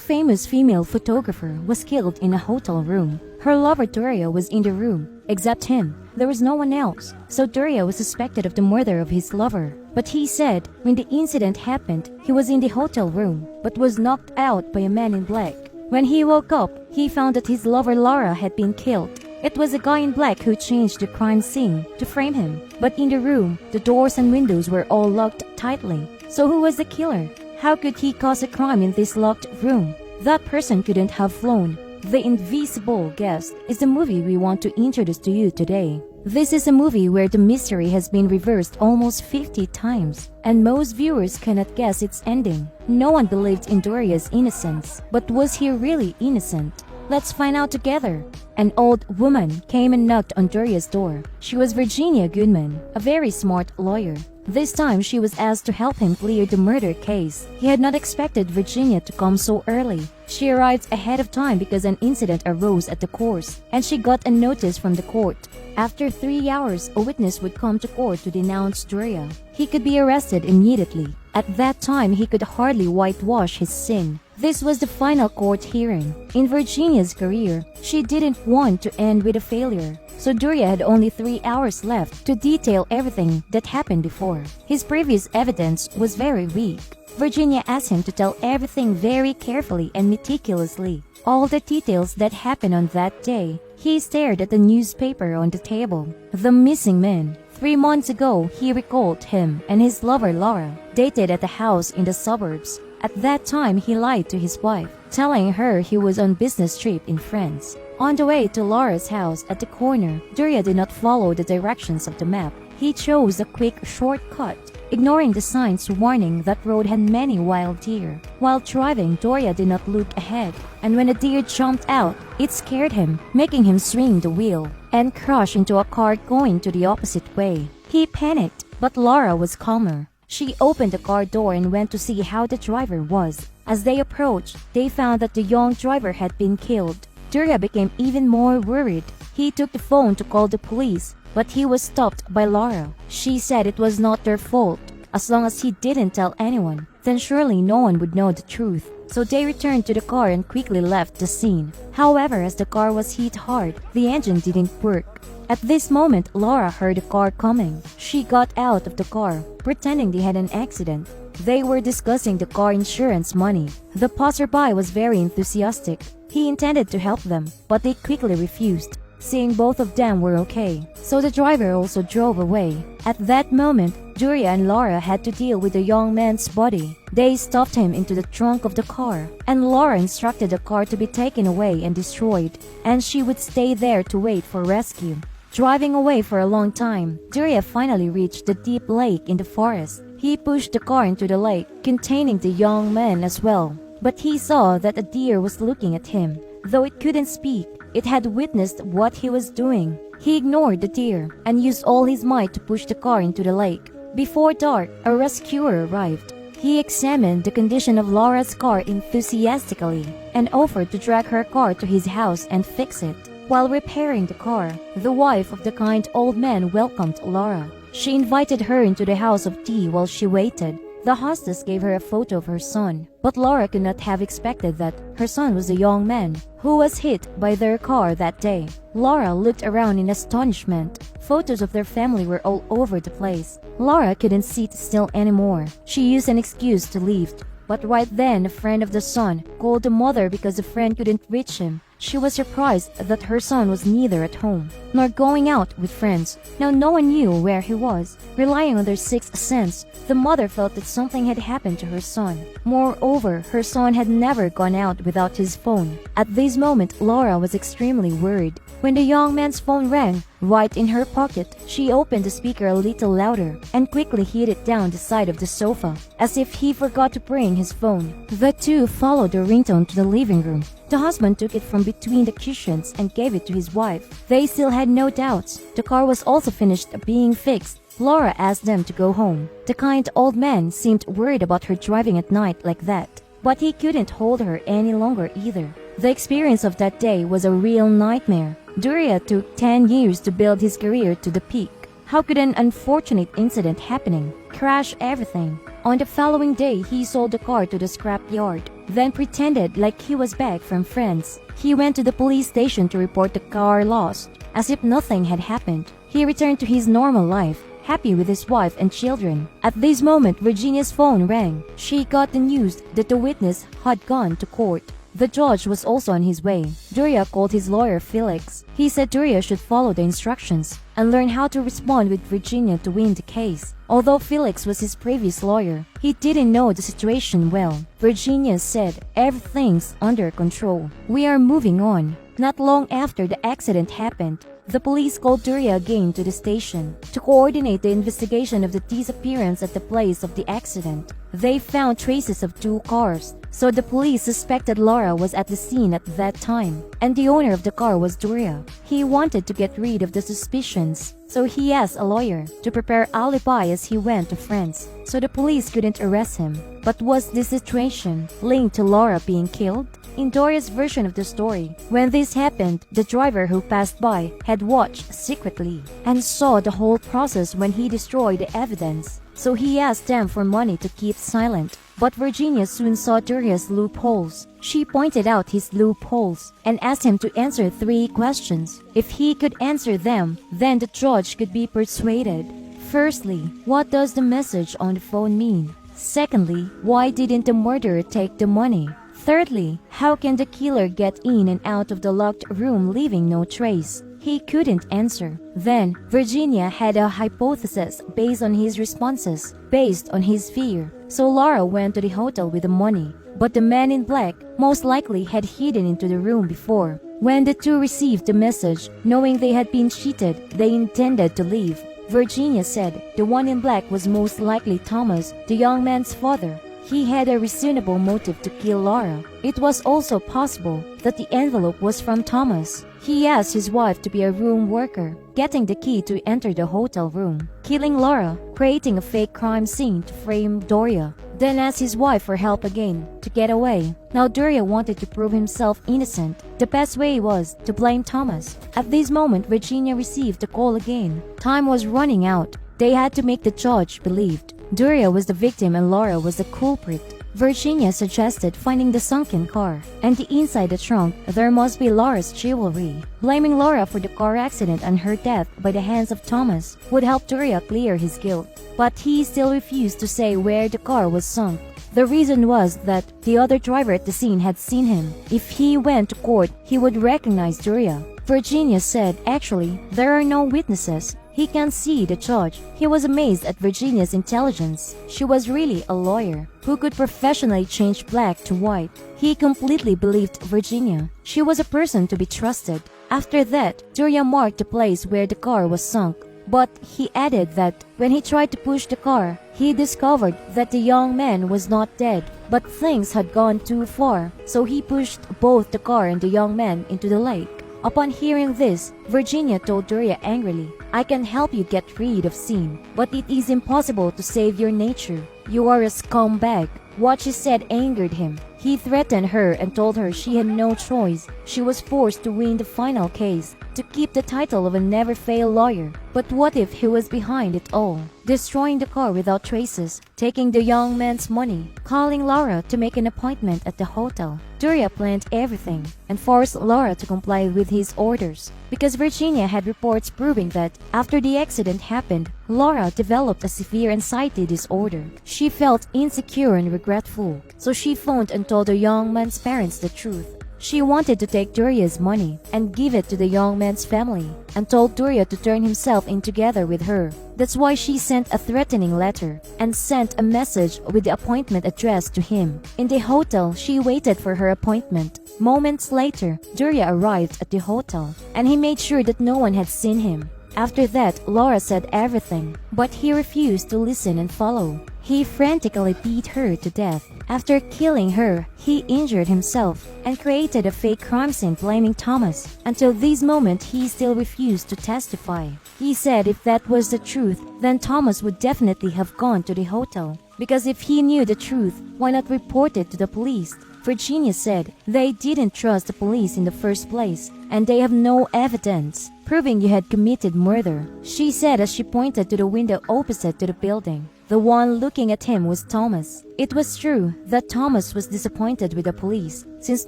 famous female photographer was killed in a hotel room. Her lover Doria was in the room. Except him, there was no one else. So Doria was suspected of the murder of his lover. But he said when the incident happened, he was in the hotel room, but was knocked out by a man in black. When he woke up, he found that his lover Laura had been killed. It was a guy in black who changed the crime scene to frame him. But in the room, the doors and windows were all locked tightly. So who was the killer? How could he cause a crime in this locked room? That person couldn't have flown. The Invisible Guest is the movie we want to introduce to you today. This is a movie where the mystery has been reversed almost 50 times, and most viewers cannot guess its ending. No one believed in Doria's innocence, but was he really innocent? Let's find out together. An old woman came and knocked on Doria's door. She was Virginia Goodman, a very smart lawyer. This time she was asked to help him clear the murder case. He had not expected Virginia to come so early. She arrived ahead of time because an incident arose at the course, and she got a notice from the court. After 3 hours, a witness would come to court to denounce Doria. He could be arrested immediately. At that time, he could hardly whitewash his sin. This was the final court hearing. In Virginia's career, she didn't want to end with a failure. So Doria had only 3 hours left to detail everything that happened before. His previous evidence was very weak. Virginia asked him to tell everything very carefully and meticulously. All the details that happened on that day. He stared at the newspaper on the table. The missing man. 3 months ago, he recalled him and his lover Laura dated at the house in the suburbs. At that time, he lied to his wife, telling her he was on business trip in France. On the way to Laura's house at the corner, Doria did not follow the directions of the map. He chose a quick shortcut, ignoring the signs warning that road had many wild deer. While driving, Doria did not look ahead, and when a deer jumped out, it scared him, making him swing the wheel and crash into a car going to the opposite way. He panicked, but Laura was calmer. She opened the car door and went to see how the driver was. As they approached, they found that the young driver had been killed. Doria became even more worried. He took the phone to call the police, but he was stopped by Laura. She said it was not their fault. As long as he didn't tell anyone, then surely no one would know the truth. So they returned to the car and quickly left the scene. However, as the car was hit hard, the engine didn't work. At this moment, Laura heard a car coming. She got out of the car, pretending they had an accident. They were discussing the car insurance money. The passerby was very enthusiastic. He intended to help them, but they quickly refused, seeing both of them were okay. So the driver also drove away. At that moment, Doria and Laura had to deal with the young man's body. They stuffed him into the trunk of the car, and Laura instructed the car to be taken away and destroyed, and she would stay there to wait for rescue. Driving away for a long time, Doria finally reached the deep lake in the forest. He pushed the car into the lake, containing the young man as well. But he saw that a deer was looking at him. Though it couldn't speak, it had witnessed what he was doing. He ignored the deer and used all his might to push the car into the lake. Before dark, a rescuer arrived. He examined the condition of Laura's car enthusiastically and offered to drag her car to his house and fix it. While repairing the car, the wife of the kind old man welcomed Laura. She invited her into the house of tea while she waited. The hostess gave her a photo of her son, but Laura could not have expected that her son was a young man who was hit by their car that day. Laura looked around in astonishment. Photos of their family were all over the place. Laura couldn't sit still anymore. She used an excuse to leave. But right then, a friend of the son called the mother because the friend couldn't reach him. She was surprised that her son was neither at home nor going out with friends. Now no one knew where he was. Relying on their sixth sense, the mother felt that something had happened to her son. Moreover, her son had never gone out without his phone. At this moment, Laura was extremely worried. When the young man's phone rang, right in her pocket, she opened the speaker a little louder and quickly hid it down the side of the sofa, as if he forgot to bring his phone. The two followed the ringtone to the living room. The husband took it from between the cushions and gave it to his wife. They still had no doubts. The car was also finished being fixed. Laura asked them to go home. The kind old man seemed worried about her driving at night like that, but he couldn't hold her any longer either. The experience of that day was a real nightmare. Doria took 10 years to build his career to the peak. How could an unfortunate incident happening crash everything? On the following day, he sold the car to the scrap yard. then pretended like he was back from France. He went to the police station to report the car lost. As if nothing had happened, he returned to his normal life, happy with his wife and children. At this moment, Virginia's phone rang. She got the news that the witness had gone to court. The judge was also on his way. Doria called his lawyer Felix. He said Doria should follow the instructions and learn how to respond with Virginia to win the case. Although Felix was his previous lawyer, he didn't know the situation well. Virginia said, "Everything's under control. We are moving on." Not long after the accident happened, the police called Doria again to the station to coordinate the investigation of the disappearance at the place of the accident. They found traces of 2 cars, so the police suspected Laura was at the scene at that time, and the owner of the car was Doria. He wanted to get rid of the suspicions, so he asked a lawyer to prepare alibi as he went to France, so the police couldn't arrest him. But was this situation linked to Laura being killed? In Doria's version of the story, when this happened, the driver who passed by had watched secretly and saw the whole process when he destroyed the evidence. So he asked them for money to keep silent. But Virginia soon saw Doria's loopholes. She pointed out his loopholes and asked him to answer 3 questions. If he could answer them, then the judge could be persuaded. Firstly, what does the message on the phone mean? Secondly, why didn't the murderer take the money? Thirdly, how can the killer get in and out of the locked room leaving no trace? He couldn't answer. Then, Virginia had a hypothesis based on his responses, based on his fear. So Laura went to the hotel with the money, but the man in black most likely had hidden into the room before. When the two received the message, knowing they had been cheated, they intended to leave. Virginia said the one in black was most likely Thomas, the young man's father. He had a reasonable motive to kill Laura. It was also possible that the envelope was from Thomas. He asked his wife to be a room worker, getting the key to enter the hotel room, killing Laura, creating a fake crime scene to frame Doria, then asked his wife for help again to get away. Now Doria wanted to prove himself innocent. The best way was to blame Thomas. At this moment, Virginia received a call again. Time was running out. They had to make the judge believed Doria was the victim and Laura was the culprit. Virginia suggested finding the sunken car, and inside the trunk there must be Laura's jewelry. Blaming Laura for the car accident and her death by the hands of Thomas would help Doria clear his guilt, but he still refused to say where the car was sunk. The reason was that the other driver at the scene had seen him. If he went to court, he would recognize Doria. Virginia said, actually, there are no witnesses. He can't see the judge. He was amazed at Virginia's intelligence. She was really a lawyer who could professionally change black to white. He completely believed Virginia. She was a person to be trusted. After that, Doria marked the place where the car was sunk. But he added that when he tried to push the car, he discovered that the young man was not dead, but things had gone too far, so he pushed both the car and the young man into the lake. Upon hearing this, Virginia told Doria angrily, I can help you get rid of sin, but it is impossible to save your nature. You are a scumbag. What she said angered him. He threatened her and told her she had no choice. She was forced to win the final case, to keep the title of a never-fail lawyer. But what if he was behind it all? Destroying the car without traces, taking the young man's money, calling Laura to make an appointment at the hotel. Doria planned everything and forced Laura to comply with his orders, because Virginia had reports proving that after the accident happened, Laura developed a severe anxiety disorder. She felt insecure and regretful, so she phoned and told the young man's parents the truth. She wanted to take Doria's money and give it to the young man's family, and told Doria to turn himself in together with her. That's why she sent a threatening letter and sent a message with the appointment addressed to him. In the hotel, she waited for her appointment. Moments later, Doria arrived at the hotel, and he made sure that no one had seen him. After that, Laura said everything, but he refused to listen and follow. He frantically beat her to death. After killing her, he injured himself and created a fake crime scene blaming Thomas. Until this moment, he still refused to testify. He said if that was the truth, then Thomas would definitely have gone to the hotel. Because if he knew the truth, why not report it to the police? Virginia said they didn't trust the police in the first place, and they have no evidence proving you had committed murder. She said as she pointed to the window opposite to the building. The one looking at him was Thomas. It was true that Thomas was disappointed with the police, since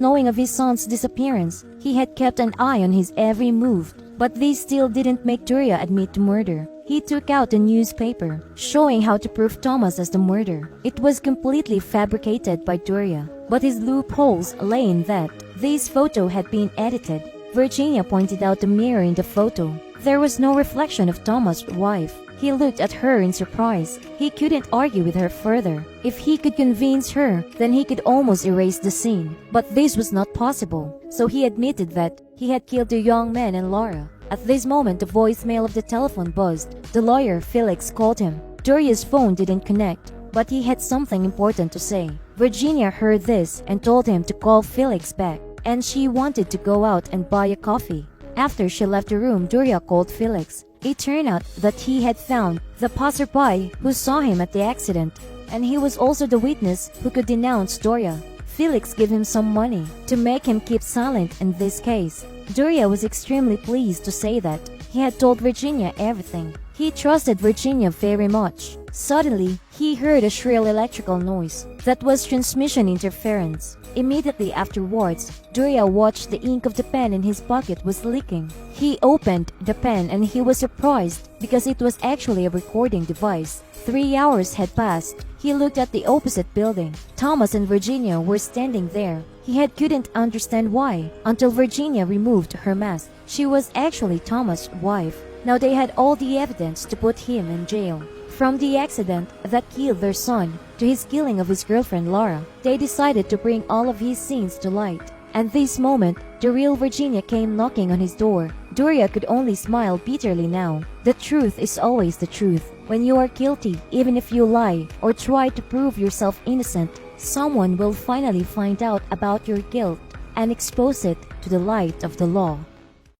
knowing of his son's disappearance, he had kept an eye on his every move. But this still didn't make Doria admit to murder. He took out a newspaper, showing how to prove Thomas as the murderer. It was completely fabricated by Doria, but his loopholes lay in that this photo had been edited. Virginia pointed out the mirror in the photo. There was no reflection of Thomas' wife. He looked at her in surprise. He couldn't argue with her further. If he could convince her, then he could almost erase the scene. But this was not possible. So he admitted that he had killed the young man and Laura. At this moment, the voicemail of the telephone buzzed. The lawyer, Felix, called him. Doria's phone didn't connect, but he had something important to say. Virginia heard this and told him to call Felix back, and she wanted to go out and buy a coffee. After she left the room, Doria called Felix. It turned out that he had found the passerby who saw him at the accident, and he was also the witness who could denounce Doria. Felix gave him some money to make him keep silent in this case. Doria was extremely pleased to say that he had told Virginia everything. He trusted Virginia very much. Suddenly, he heard a shrill electrical noise. That was transmission interference. Immediately afterwards, Doria watched the ink of the pen in his pocket was leaking. He opened the pen and he was surprised because it was actually a recording device. 3 hours had passed. He looked at the opposite building. Thomas and Virginia were standing there. He couldn't understand why until Virginia removed her mask. She was actually Thomas' wife. Now they had all the evidence to put him in jail. From the accident that killed their son to his killing of his girlfriend Laura, they decided to bring all of his sins to light. At this moment, the real Virginia came knocking on his door. Doria could only smile bitterly now. The truth is always the truth. When you are guilty, even if you lie or try to prove yourself innocent, someone will finally find out about your guilt and expose it to the light of the law.